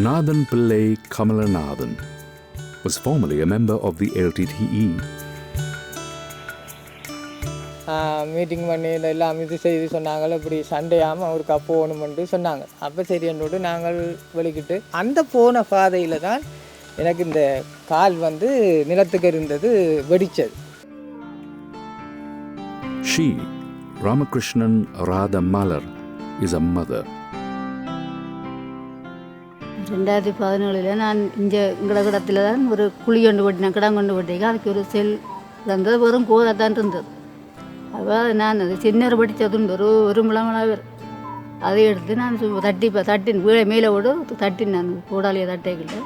Nathan Pillai Kamalanathan was formerly a member of the LTTE. Meeting பண்ணி எல்லாம் இது செய்து சொன்னாங்க, இப்படி சண்டையாமல் அவருக்கு போகணுமென்று சொன்னாங்க. அப்போ சரி என்னோடு நாங்கள் வெளிக்கிட்டு அந்த போன பாதையில் தான் எனக்கு இந்த கால் நிலத்துக்கு இருந்தது வெடித்தது. She, Ramakrishnan Radha Malar, is a mother. 2017 நான் இங்கே கிடத்தில் தான் ஒரு குழி கொண்டு போட்டினேன், கிடம் கொண்டு போட்டீங்க. அதுக்கு ஒரு செல் இருந்தது, வெறும் கோதை தான் இருந்தது. அப்போ நான் அது சின்ன படித்ததுண்டு, ஒரு முளமளவு அதை எடுத்து நான் தட்டின் மேலே விட தட்டின் நான் கூடாலியை தட்டைக்கிட்ட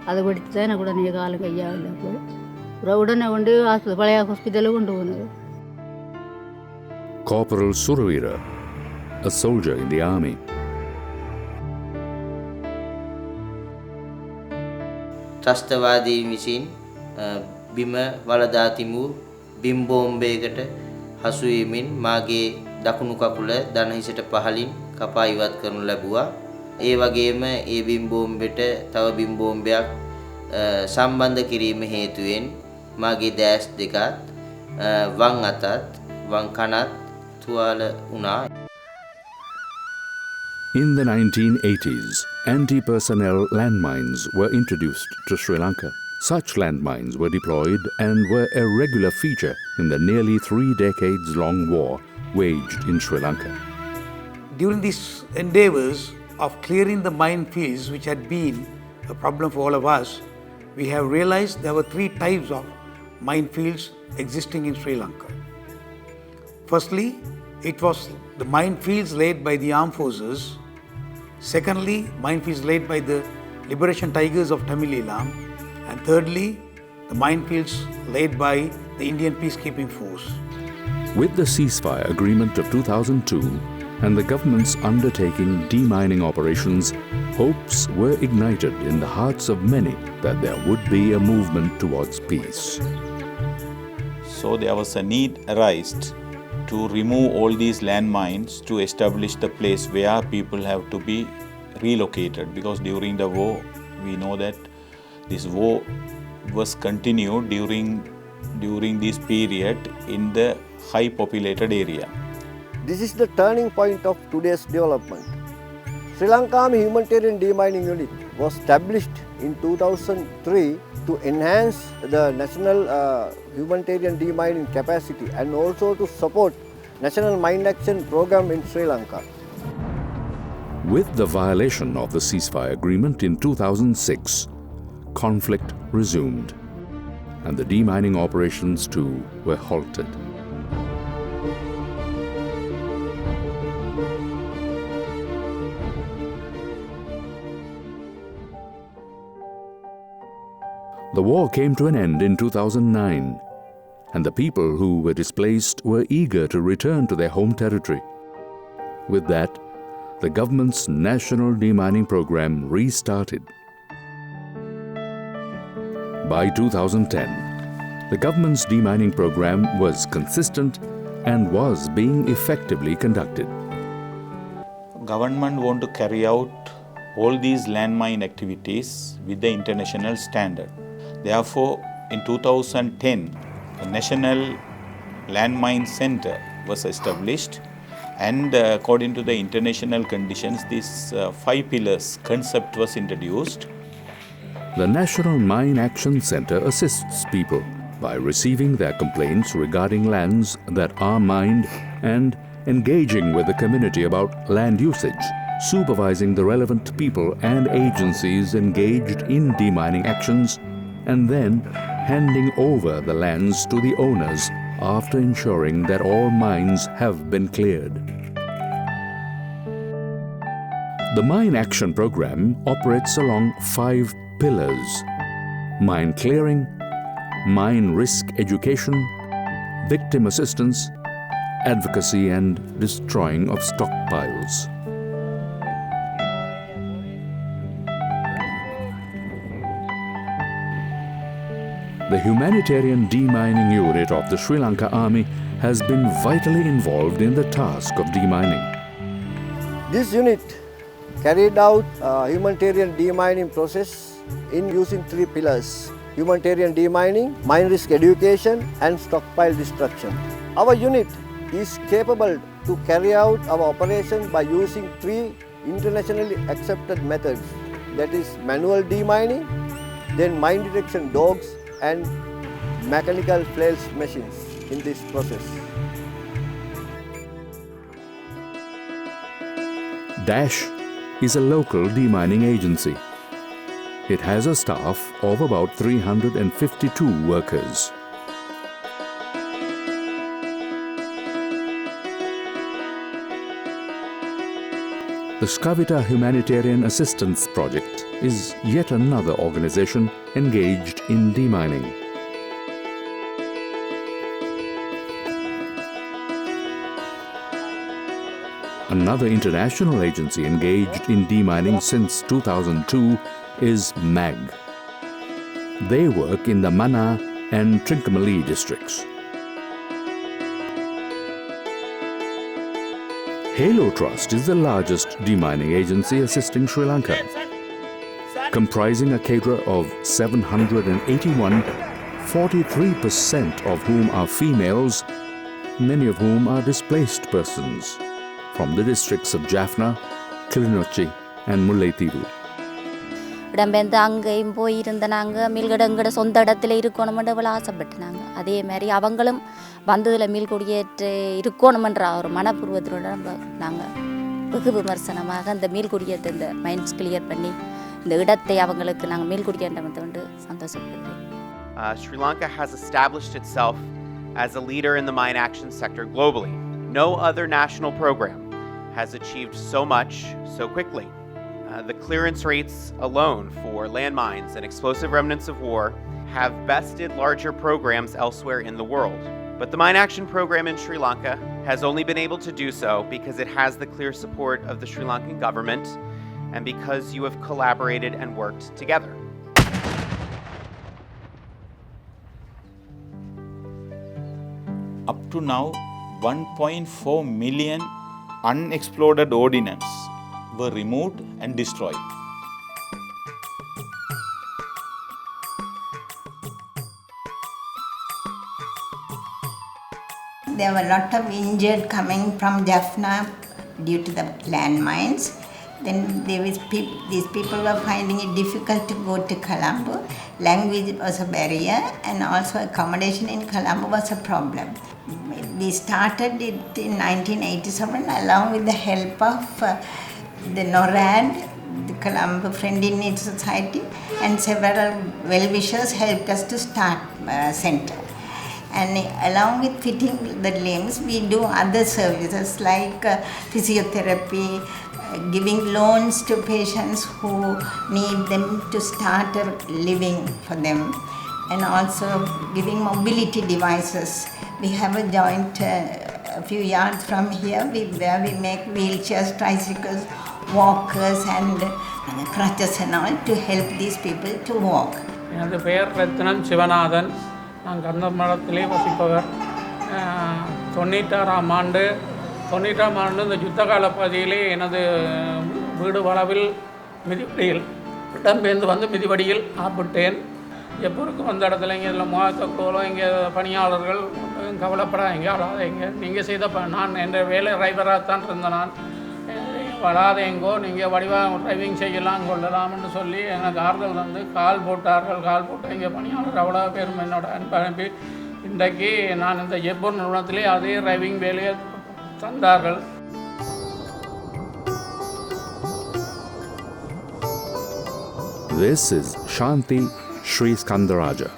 அதை படித்து தான் எனக்கு உடனே காலம் கையாகல போய் உடனே கொண்டு பழைய ஹாஸ்பிட்டலுக்கு கொண்டு போனது. Corporal Suravira, a soldier in the army. ත්‍රස්තවාදීන් විසින් බිම වලදා තිබූ බිම් බෝම්බයකට හසු වීමෙන් මාගේ දකුණු කකුල දන හිසට පහළින් කපා ඉවත් කරනු ලැබුවා. ඒ වගේම ඒ බිම් බෝම්බෙට තව බිම් බෝම්බයක් සම්බන්ධ කිරීම හේතුවෙන් මාගේ දැස් දෙකත් වම් අතත් වම් කනත් තුවාල වුණා. In the 1980s, anti-personnel landmines were introduced to Sri Lanka. Such landmines were deployed and were a regular feature in the nearly 3 decades-long war waged in Sri Lanka. During these endeavors of clearing the minefields, which had been a problem for all of us, we have realized there were 3 types of minefields existing in Sri Lanka. Firstly, it was the minefields laid by the armed forces. Secondly, minefields laid by the Liberation Tigers of Tamil Eelam. And thirdly, the minefields laid by the Indian Peacekeeping Force. With the ceasefire agreement of 2002 and the government's undertaking demining operations, hopes were ignited in the hearts of many that there would be a movement towards peace. So there was a need arised to remove all these landmines to establish the place where people have to be relocated, because during the war we know that this war was continued during this period in the high populated area. This is the turning point of today's development. Sri Lanka Army Humanitarian Demining Unit was established in 2003 to enhance the national humanitarian demining capacity and also to support National Mine Action Program in Sri Lanka. With the violation of the ceasefire agreement in 2006, conflict resumed and the demining operations too were halted. The war came to an end in 2009, and the people who were displaced were eager to return to their home territory. With that, the government's national demining program restarted. By 2010, the government's demining program was consistent and was being effectively conducted. Government want to carry out all these landmine activities with the international standard. Therefore, in 2010, a National Landmine Center was established, and according to the international conditions, this 5 pillars concept was introduced. The National Mine Action Center assists people by receiving their complaints regarding lands that are mined and engaging with the community about land usage, supervising the relevant people and agencies engaged in demining actions, and then handing over the lands to the owners after ensuring that all mines have been cleared. The Mine Action Program operates along 5 pillars: mine clearing, mine risk education, victim assistance, advocacy and destroying of stockpiles. The humanitarian demining unit of the Sri Lanka Army has been vitally involved in the task of demining. This unit carried out a humanitarian demining process in using 3 pillars: humanitarian demining, mine risk education and stockpile destruction. Our unit is capable to carry out our operation by using 3 internationally accepted methods, that is manual demining, then mine detection dogs and mechanical flail machines in this process. Dash is a local demining agency. It has a staff of about 352 workers. The Skavita Humanitarian Assistance Project is yet another organization engaged in demining. Another international agency engaged in demining since 2002 is MAG. They work in the Mana and Trincomalee districts. Halo Trust is the largest demining agency assisting Sri Lanka. Comprising a cadre of 781, 43% of whom are females, many of whom are displaced persons from the districts of Jaffna, Kilinochchi and Mullaitivu. இடம்பெயர்ந்து அங்கேயும் போயிருந்த நாங்கள் மீள்கடங்கட சொந்த இடத்துல இருக்கணுமென்று இவ்வளோ ஆசைப்பட்டுனாங்க. அதே மாதிரி அவங்களும் வந்ததில் மீள் குடியேற்று இருக்கணுமென்ற ஒரு மனப்பூர்வத்தோடு நாங்கள் வெகு விமர்சனமாக அந்த மீள் குடியேற்ற இந்த மைண்ட்ஸ் கிளியர் பண்ணி இந்த இடத்தை அவங்களுக்கு நாங்கள் மீள் குடியேற்றம் வந்து சந்தோஷப்படுகிறேன். Sri Lanka has established itself as a leader in the mine action sector globally. No other national program has achieved so much so quickly. The clearance rates alone for landmines and explosive remnants of war have bested larger programs elsewhere in the world. But the Mine Action Program in Sri Lanka has only been able to do so because it has the clear support of the Sri Lankan government and because you have collaborated and worked together. Up to now, 1.4 million unexploded ordnance were removed and destroyed. There were a lot of injured coming from Jaffna due to the landmines. Then these people were finding it difficult to go to Colombo. Language was a barrier and also accommodation in Colombo was a problem. We started it in 1987 along with the help of the NORAD, the Colombo Friend in Need Society, and several well-wishers helped us to start center. And along with fitting the limbs, we do other services like physiotherapy, giving loans to patients who need them to start a living for them, and also giving mobility devices. We have a joint a few yards from here where we make wheelchairs, tricycles, walkers and crutches and all to help these people to walk. எனது பெயர் ரத்னம் சிவநாதன். நான் கந்தமடத்திலே வசிப்பவர். 96ஆம் ஆண்டு இந்த யுத்தகால பகுதியிலே எனது வீடு வளவில் மிதிவடியில் இடம்பெயர்ந்து வந்து மிதிவடியில் ஆப்பிட்டேன். எப்போருக்கும் வந்த இடத்துல இங்கே இதில் முகத்தக்குளோ இங்கே பணியாளர்கள் கவலைப்படாதீங்க, அழாதீங்க, நீங்கள் செய்த நான் என் வேலை டிரைவராகத்தான் இருந்தேன். நான் வளாதேங்கோ, நீங்கள் வடிவாக டிரைவிங் செய்யலாம் கொள்ளலாம்னு சொல்லி எனக்கு ஆறுதல் வந்து கால் போட்டு இங்கே பணியாளர் அவ்வளோ பேரும் என்னோட அனுப்பி இன்றைக்கு நான் இந்த ஜெப்பூர் நிறுவனத்திலே அதே டிரைவிங் வேலையை தந்தார்கள். This is Shanti Sri Skandaraja.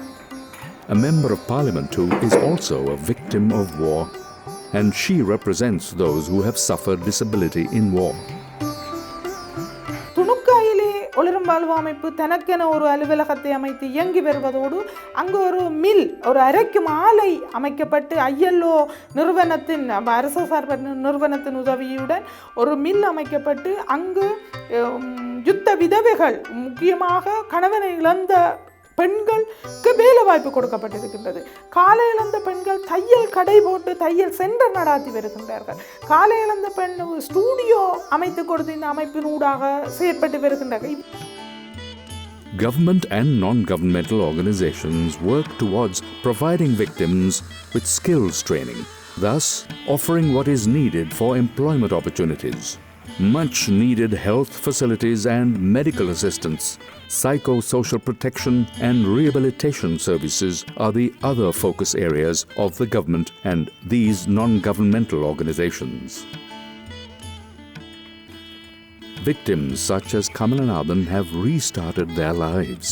a member of parliament who is also a victim of war, and she represents those who have suffered disability in war. துணுக்காயிலே ஒளிரும் வாழ்வு அமைப்பு தனக்கென ஒரு அலுவலகத்தை அமைத்து இயங்கி வருவதோடு அங்கு ஒரு மில், ஒரு அரைக்கும் ஆலை அமைக்கப்பட்டு ILO நிறுவனத்தின், அரசு சார்பு நிறுவனத்தின் உதவியுடன் ஒரு மில் அமைக்கப்பட்டு அங்கு யுத்த விதவைகள், முக்கியமாக கணவனை இழந்த பெண்களுக்கு வேலை வாய்ப்பு கொடுக்கப்பட்டிருக்கின்றது. காலை இழந்த பெண்கள் தையல் கடை போட்டு தையல் சென்டர் நடாத்தி வருகின்றார்கள். காலை இழந்த பெண் ஸ்டூடியோ அமைத்து கொடுத்து இந்த அமைப்பின் ஊடாக செயற்பட்டு வருகின்றார்கள். Government and non-governmental organizations work towards providing victims with skills training, thus offering what is needed for employment opportunities. Much needed health facilities and medical assistance, psychosocial protection and rehabilitation services are the other focus areas of the government and these non-governmental organizations. Victims such as Kamalanathan have restarted their lives.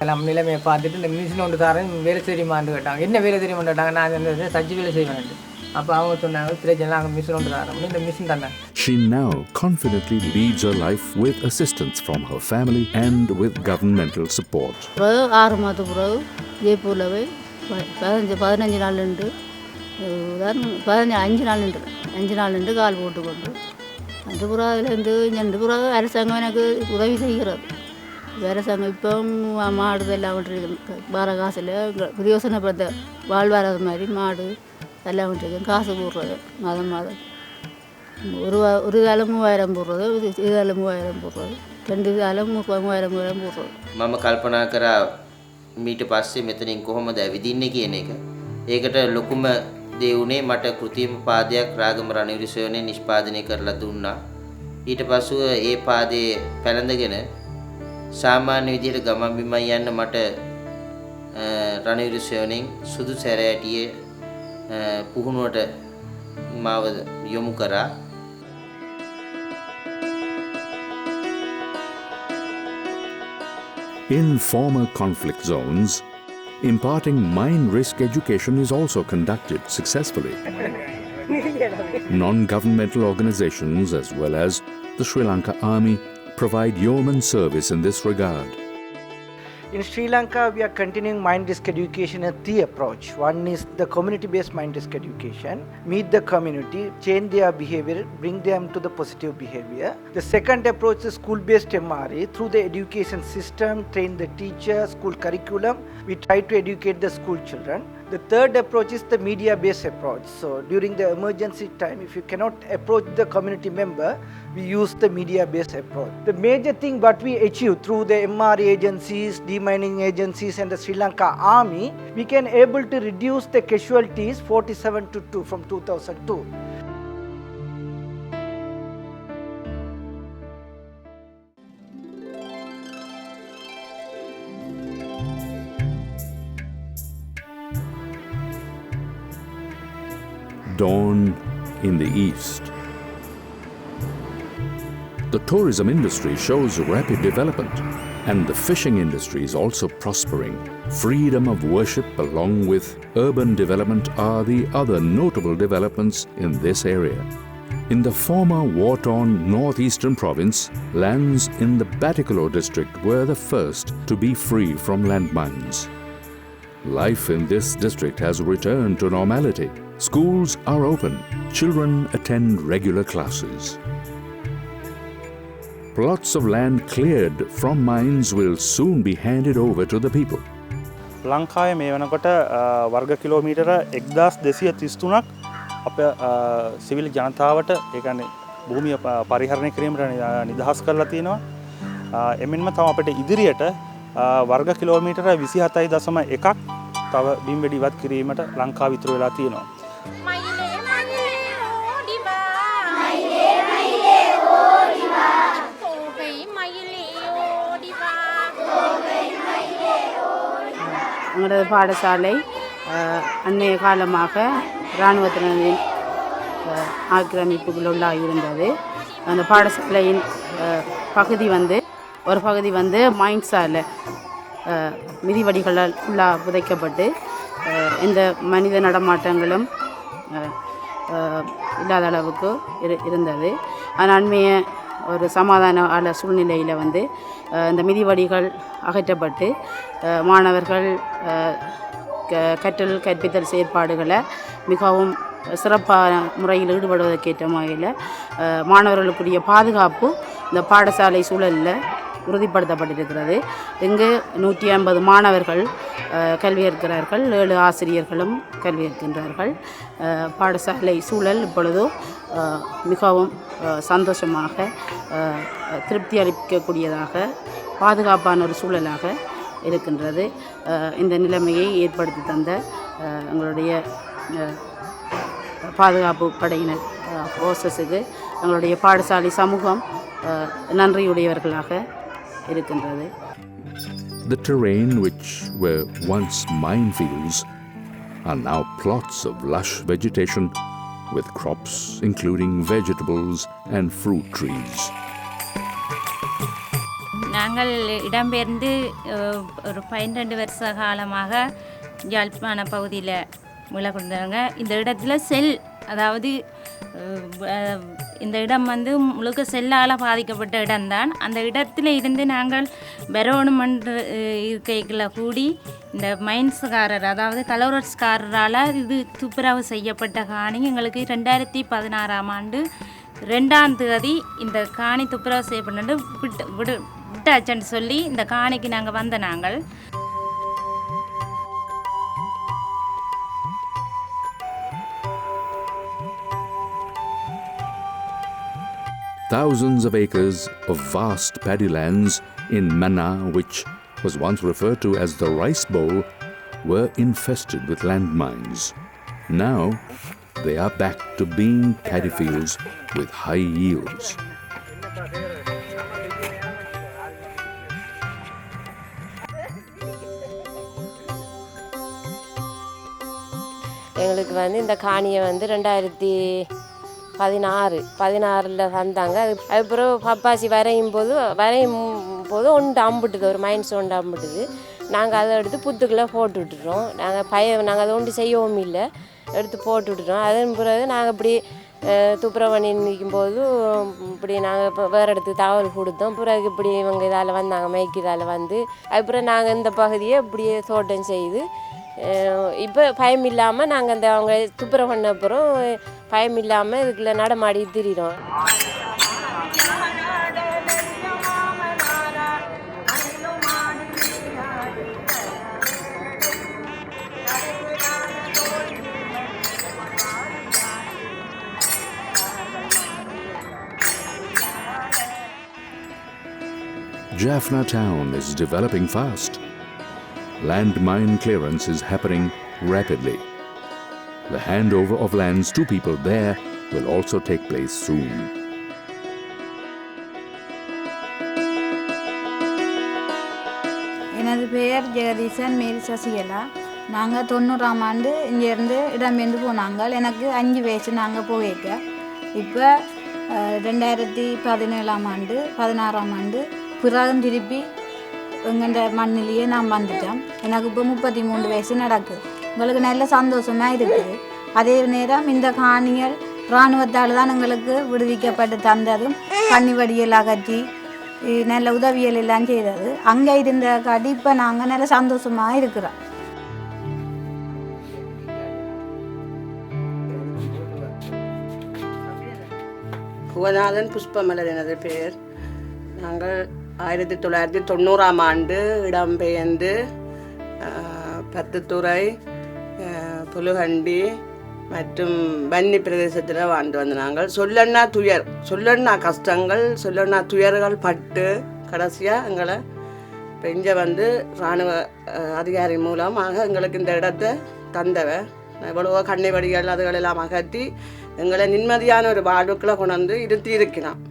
நம்ம நிலைமையை பார்த்துட்டு இந்த machine ஒன்று தரேன், வேலை தெரியுமான்னு கேட்டாங்க. என்ன வேலை தெரியுமான்னு கேட்டாங்க. நான் இந்த சஜ்ஜி வேலை செய்வேன். அப்போ அவங்க சொன்னாங்க, பிரச்சனை நாங்கள் மிஷின் ஒன்று தரோம். இந்த மிஷின் தந்தாங்க. She now confidently leads her life with assistance from her family and with governmental support. 6 மாதத்துக்கு பிறகு ஜெய்ப்பூரில் போய் 15 நாள் நின்று, 5 நாள் நின்று கால் போட்டுக்கொண்டு அந்த பிறகு அதுலேருந்து 2 பிறகு அரசாங்கம் எனக்கு உதவி செய்கிறது. அரசாங்கம் இப்போ மாடு எல்லாம் விட்டுருக்கு, வர காசில் பிரயோசனப்படுத்த வாழ்வாரது மாதிரி மாடு எல்லாம் விட்டுருக்கேன். காசு போடுறது மாதம் ஒரு காலம் 3000 போடுறது, இது காலம் 3000 போடுறது, 2 காலம் 3000 போடுறது. මම කල්පනා කරා මීට පස්සේ මෙතනින් කොහොමද ඇවිදින්නේ කියන එක. ඒකට ලොකුම දේ උනේ මට කෘත්‍රිම පාදයක් රාගම රණවිරසයෝනේ නිෂ්පාදනය කරලා දුන්නා. ඊට පස්සෙ ඒ පාදේ පැලඳගෙන සාමාන්‍ය විදිහට ගමන් බිමන් යන්න මට රණවිරසයෝනෙන් සුදු සැරෑටියේ පුහුණුවට මාව යොමු කරා. In former conflict zones, imparting mine risk education is also conducted successfully. Non-governmental organizations as well as the Sri Lanka Army provide yeoman service in this regard. In Sri Lanka, we are continuing mind risk education in 3 approach. One is the community-based mind risk education, meet the community, change their behavior, bring them to the positive behavior. The second approach is school-based MRA. Through the education system, train the teacher, school curriculum, we try to educate the school children. The third approach is the media-based approach. So during the emergency time, if you cannot approach the community member, we use the media-based approach. The major thing what we achieve through the MRA agencies, demining agencies and the Sri Lanka Army, we can able to reduce the casualties 47 to 2 from 2002. Dawn in the east. The tourism industry shows rapid development and the fishing industry is also prospering. Freedom of worship along with urban development are the other notable developments in this area. In the former war-torn northeastern province, lands in the Batticaloa district were the first to be free from landmines. Life in this district has returned to normality. Schools are open. Children attend regular classes. Plots of land cleared from mines will soon be handed over to the people. ලංකාවේ මේ වෙනකොට වර්ග kilometre 1233ක් අප civil ජනතාවට ඒ කියන්නේ භූමිය පරිහරණය කිරීමට නිදහස් කරලා තියෙනවා. එමෙන්ම තව අපිට ඉදිරියට වර්ග කිලෝමීටර 27.1ක් තව බිම්වැඩි ඉවත් කිරීමට ලංකාව ඉතුරු වෙලා තියෙනවා. எங்களது பாடசாலை அன்னைய காலமாக இராணுவத்தினரின் ஆக்கிரமிப்புகள் உள்ளாக இருந்தது. அந்த பாடசாலையின் பகுதி வந்து ஒரு பகுதி வந்து மைன்ஸால் மிதிவடிகளால் ஃபுல்லாக புதைக்கப்பட்டு எந்த மனித நடமாட்டங்களும் இல்லாத அளவுக்கு இருந்தது. அண்மைய ஒரு சமாதான சூழ்நிலையில் வந்து இந்த மிதிவடிகள் அகற்றப்பட்டு மாணவர்கள் கற்றல் கற்பித்தல் செயற்பாடுகளை மிகவும் சிறப்பான முறையில் ஈடுபடுவதற்கேற்ற வகையில் மாணவர்களுக்குரிய பாதுகாப்பு இந்த பாடசாலை சூழலில் உறுதிப்படுத்தப்பட்டிருக்கிறது. இங்கு 150 மாணவர்கள் கல்வி கற்கிறார்கள், 7 ஆசிரியர்களும் கல்வி கற்கின்றார்கள். பாடசாலை சூழல் இப்பொழுது மிகவும் சந்தோஷமாக திருப்தி அளிக்கக்கூடியதாக பாதுகாப்பான ஒரு சூழலாக இருக்கின்றது. இந்த நிலைமையை ஏற்படுத்தி தந்த எங்களுடைய பாதுகாப்பு படையினர் ஃபோர்ஸஸுக்கு எங்களுடைய பாடசாலை சமூகம் நன்றியுடையவர்களாக இருக்கின்றது. The terrain which were once minefields are now plots of lush vegetation with crops including vegetables and fruit trees. நாங்கள் இடம்பெயர்ந்து ஒரு 12 வருஷ காலமாக யாழ்ப்பாண பகுதியில் விளக்குறாங்க. இந்த இடத்துல அதாவது இந்த இடம் வந்து முழுக்க செல்லால் பாதிக்கப்பட்ட இடம்தான். அந்த இடத்துல இருந்து நாங்கள் வரணுமென்று இருக்கைகளை கூடி இந்த மைன்ஸ்காரர், அதாவது கலோரஸ்காரரால் இது துப்புரவு செய்யப்பட்ட காணி எங்களுக்கு 2016ஆம் ஆண்டு 2ஆம் தேதி இந்த காணி துப்புரவு செய்யப்பட்டு விட்டாச்சுன்னு சொல்லி இந்த காணிக்கு நாங்கள் வந்த நாங்கள். Thousands of acres of vast paddy lands in Manna, which was once referred to as the Rice Bowl, were infested with landmines. Now they are back to being paddy fields with high yields. எங்களுக்கு வந்து இந்த காணியை வந்து 2016 வந்தாங்க. அதுக்கப்புறம் பப்பாசி வரையும் போது ஒன்று அம்பிட்டுது, ஒரு மைன்ஸ் ஒன்று அம்பிட்டுது. நாங்கள் அதை எடுத்து புத்துக்குள்ளே போட்டு விட்டுட்டோம். நாங்கள் அதை ஒன்று செய்யவும் இல்லை, எடுத்து போட்டு விட்டுட்டோம். அதன் பிறகு நாங்கள் இப்படி துப்புரவு பண்ணி நிற்கும்போது இப்படி நாங்கள் இப்போ வேறு இடத்துக்கு தகவல் கொடுத்தோம். பிறகு இப்படி இவங்க இதால் வந்தாங்க, மைக்கு இதால் வந்து அதுக்கப்புறம் நாங்கள் இந்த பகுதியை இப்படியே தோட்டம் செய்து இப்போ பயம் இல்லாமல் நாங்கள் அந்த அவங்க துப்புரவு பண்ண அப்புறம் பயம் இல்லாமல் இதுக்குள்ள நடமாடி திரிகிறோம். Jaffna town is developing fast. Landmine clearance is happening rapidly. The handover of lands to people there will also take place soon. எனது பெயர் ஜெகதீசன் மேல் சசிகலா. நாங்கள் 90ஆம் ஆண்டு இங்கேருந்து இடம்பெயர்ந்து போனாங்க. எனக்கு 5 வயசு நாங்கள் போயிருக்க. இப்போ 2017ஆம் ஆண்டு 16ஆம் ஆண்டு பிறகும் திருப்பி எங்கள் மண்ணிலேயே நான் வந்துட்டேன். எனக்கு இப்போ 33 வயசு நடக்குது. எங்களுக்கு நல்ல சந்தோஷமாக இருக்குது. அதே நேரம் இந்த காணிகள் இராணுவத்தால் தான் எங்களுக்கு விடுவிக்கப்பட்டு தந்ததும் கன்னிவடியல் அகற்றி நல்ல உதவியல் எல்லாம் செய்தது. அங்கே இருந்த காட்டி இப்போ நாங்கள் நல்ல சந்தோஷமாக இருக்கிறோம். புவநாதன் புஷ்பமலர் எனது பெயர். நாங்கள் 1990ஆம் ஆண்டு இடம்பெயர்ந்து பத்துத்துறை, புலுகண்டி மற்றும் வன்னி பிரதேசத்தில் வாழ்ந்து வந்த நாங்கள் சொல்லண்ணா கஷ்டங்கள், சொல்லண்ணா துயர்கள் பட்டு கடைசியாக எங்களை இப்போ இங்கே வந்து இராணுவ அதிகாரி மூலமாக எங்களுக்கு இந்த இடத்தை தந்தவ. எவ்வளவோ கண்ணை வடிகள் அதுகளெல்லாம் அகற்றி எங்களை நிம்மதியான ஒரு வாழ்வுக்குள்ளே கொண்டு இருத்தி இருக்கிறோம்.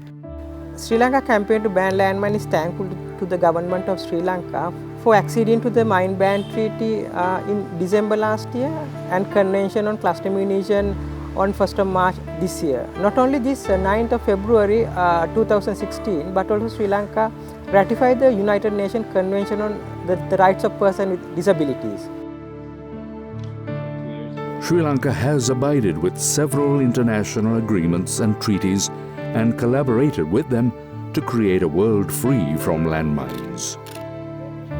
Sri Lanka campaign to ban landmine is thankful to the government of Sri Lanka for acceding to the mine ban treaty in December last year and convention on cluster munition on 1st of March this year. Not only this, 9th of February 2016, but also Sri Lanka ratified the United Nations Convention on the rights of persons with disabilities. Sri Lanka has abided with several international agreements and treaties and collaborated with them to create a world free from landmines.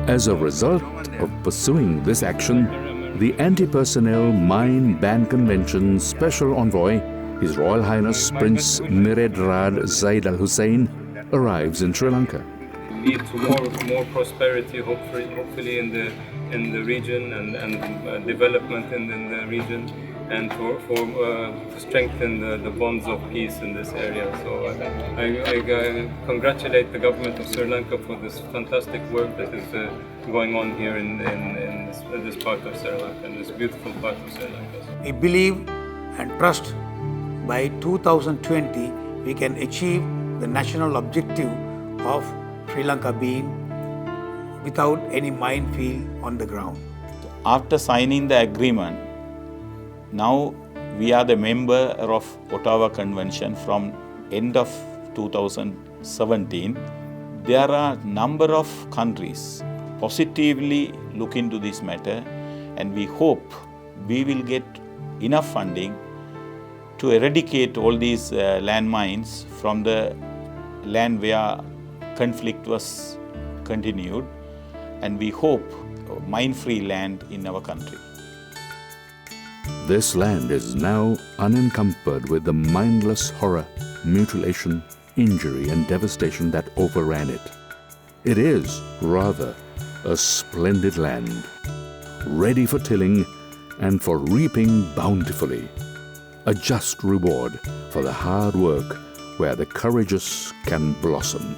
As a result of pursuing this action, the Anti-Personnel Mine Ban Convention Special Envoy, His Royal Highness Prince Mired Rad Zaid Al Hussein, arrives in Sri Lanka. Lead to more prosperity, hopefully in the region and development in the region, and for strengthen the bonds of peace in this area. So I congratulate the government of Sri Lanka for this fantastic work that is going on here in this part of Sri Lanka, in this beautiful part of Sri Lanka. We believe and trust by 2020 we can achieve the national objective of Sri Lanka being without any minefield on the ground. After signing the agreement, now we are the member of Ottawa Convention from end of 2017. There are number of countries positively look into this matter, and we hope we will get enough funding to eradicate all these landmines from the land where conflict was continued, and we hope mine-free land in our country. This land is now unencumbered with the mindless horror, mutilation, injury and devastation that overran it. It is, rather, a splendid land, ready for tilling and for reaping bountifully, a just reward for the hard work where the courageous can blossom.